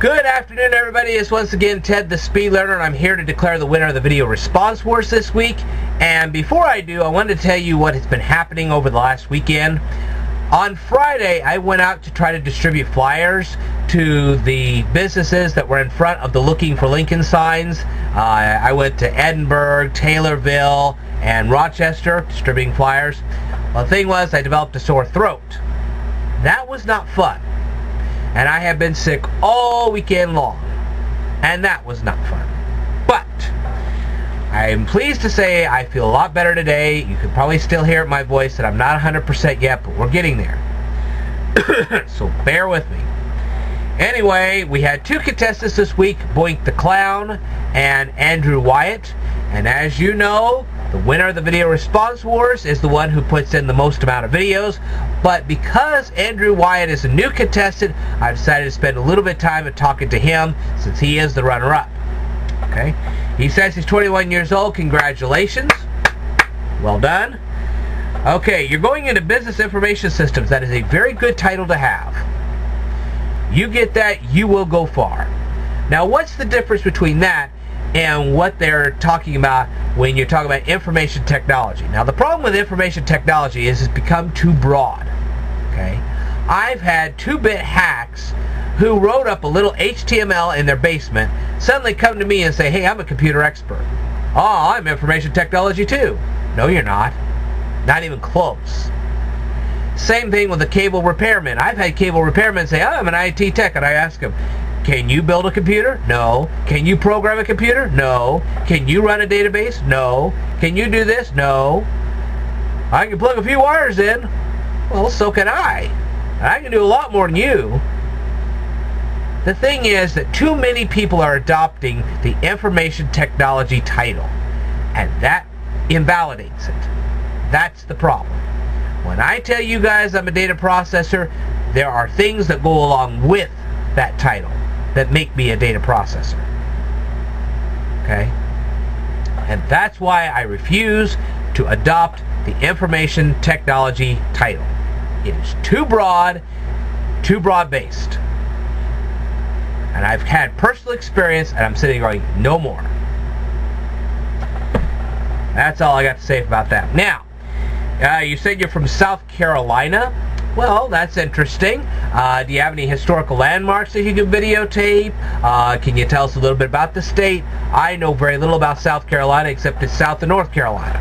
Good afternoon, everybody. It's once again Ted the Speed Learner, and I'm here to declare the winner of the video response wars this week. And before I do, I wanted to tell you what has been happening over the last weekend. On Friday, I went out to try to distribute flyers to the businesses that were in front of the Looking for Lincoln signs. I went to Edinburgh, Taylorville, and Rochester distributing flyers. Well, the thing was, I developed a sore throat. That was not fun. And I have been sick all weekend long. And that was not fun. But I am pleased to say I feel a lot better today. You can probably still hear it in my voice that I'm not 100% yet, but we're getting there. So bear with me. Anyway, we had two contestants this week, Boink the Clown and Andrew Wyatt. And as you know, the winner of the video response wars is the one who puts in the most amount of videos. But because Andrew Wyatt is a new contestant, I decided to spend a little bit of time talking to him since he is the runner-up. Okay? He says he's 21 years old. Congratulations. Well done. Okay, you're going into business information systems. That is a very good title to have. You get that, you will go far. Now, what's the difference between that and what they're talking about when you're talking about information technology? Now, the problem with information technology is it's become too broad. Okay? I've had 2-bit hacks who wrote up a little HTML in their basement suddenly come to me and say, hey, I'm a computer expert. Oh, I'm information technology too. No, you're not. Not even close. Same thing with the cable repairman. I've had cable repairmen say, oh, I'm an IT tech, and I ask them, can you build a computer? No. Can you program a computer? No. Can you run a database? No. Can you do this? No. I can plug a few wires in. Well, so can I. And I can do a lot more than you. The thing is that too many people are adopting the information technology title, and that invalidates it. That's the problem. When I tell you guys I'm a data processor, there are things that go along with that title that make me a data processor. Okay? And that's why I refuse to adopt the information technology title. It is too broad-based. And I've had personal experience, and I'm sitting going, no more. That's all I got to say about that. Now, you said you're from South Carolina. Well, that's interesting. Do you have any historical landmarks that you can videotape? Can you tell us a little bit about the state? I know very little about South Carolina, except it's south of North Carolina.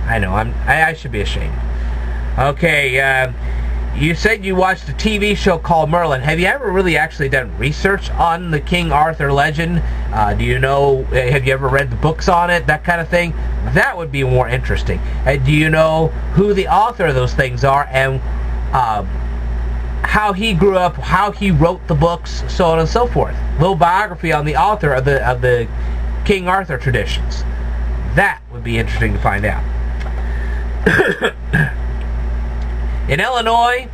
I know, I should be ashamed. Okay, you said you watched a TV show called Merlin. Have you ever really actually done research on the King Arthur legend? Do you know, have you ever read the books on it, that kind of thing? That would be more interesting. Do you know who the author of those things are, and how he grew up, how he wrote the books, so on and so forth? A little biography on the author of the King Arthur traditions. That would be interesting to find out. In Illinois,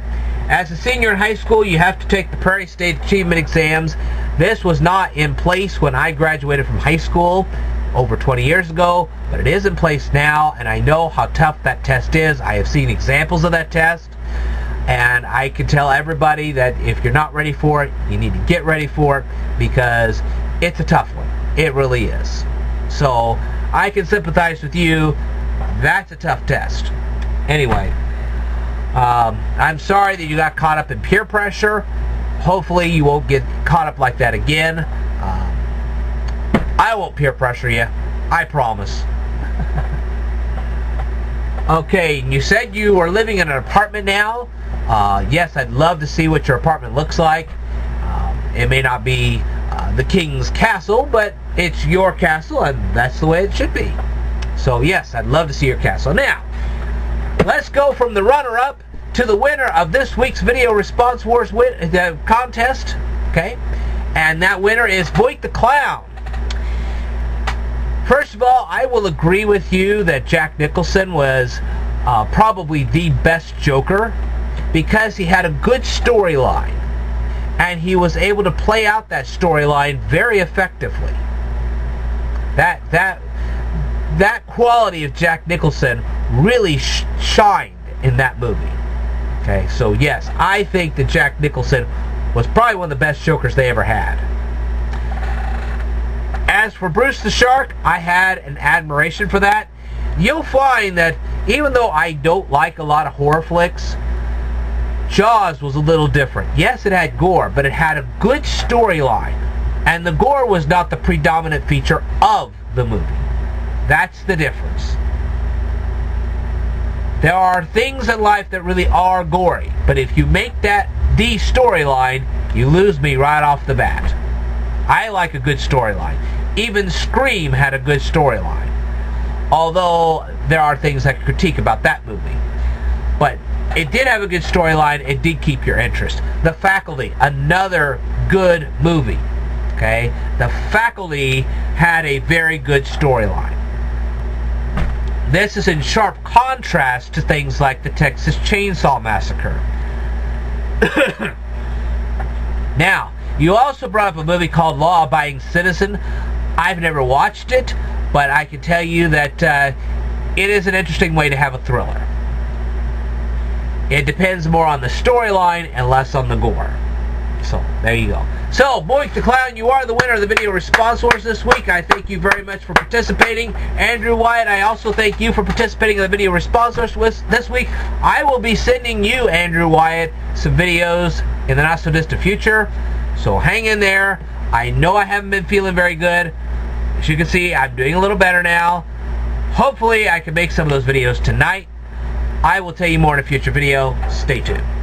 as a senior in high school, you have to take the Prairie State Achievement Exams. This was not in place when I graduated from high school over 20 years ago, but it is in place now, and I know how tough that test is. I have seen examples of that test, and I can tell everybody that if you're not ready for it, you need to get ready for it, because it's a tough one. It really is. So I can sympathize with you. That's a tough test. Anyway, I'm sorry that you got caught up in peer pressure. Hopefully you won't get caught up like that again. I won't peer pressure you. I promise. Okay, you said you are living in an apartment now. Yes, I'd love to see what your apartment looks like. It may not be the king's castle, but it's your castle, and that's the way it should be. So yes, I'd love to see your castle. Now, let's go from the runner-up to the winner of this week's video response wars contest. Okay? And that winner is Boink the Clown. First of all, I will agree with you that Jack Nicholson was probably the best Joker, because he had a good storyline, and he was able to play out that storyline very effectively. That quality of Jack Nicholson really shined in that movie. Okay, so yes, I think that Jack Nicholson was probably one of the best Jokers they ever had. As for Bruce the Shark, I had an admiration for that. You'll find that even though I don't like a lot of horror flicks, Jaws was a little different. Yes, it had gore, but it had a good storyline. And the gore was not the predominant feature of the movie. That's the difference. There are things in life that really are gory, but if you make that the storyline, you lose me right off the bat. I like a good storyline. Even Scream had a good storyline. Although there are things I could critique about that movie. But it did have a good storyline. It did keep your interest. The Faculty, another good movie. Okay? The Faculty had a very good storyline. This is in sharp contrast to things like the Texas Chainsaw Massacre. Now, you also brought up a movie called Law Abiding Citizen. I've never watched it, but I can tell you that it is an interesting way to have a thriller. It depends more on the storyline and less on the gore. So, there you go. So, Boink the Clown, you are the winner of the Video Response Wars this week. I thank you very much for participating. Andrew Wyatt, I also thank you for participating in the Video Response Wars this week. I will be sending you, Andrew Wyatt, some videos in the not-so-distant future. So, hang in there. I know I haven't been feeling very good. As you can see, I'm doing a little better now. Hopefully, I can make some of those videos tonight. I will tell you more in a future video. Stay tuned.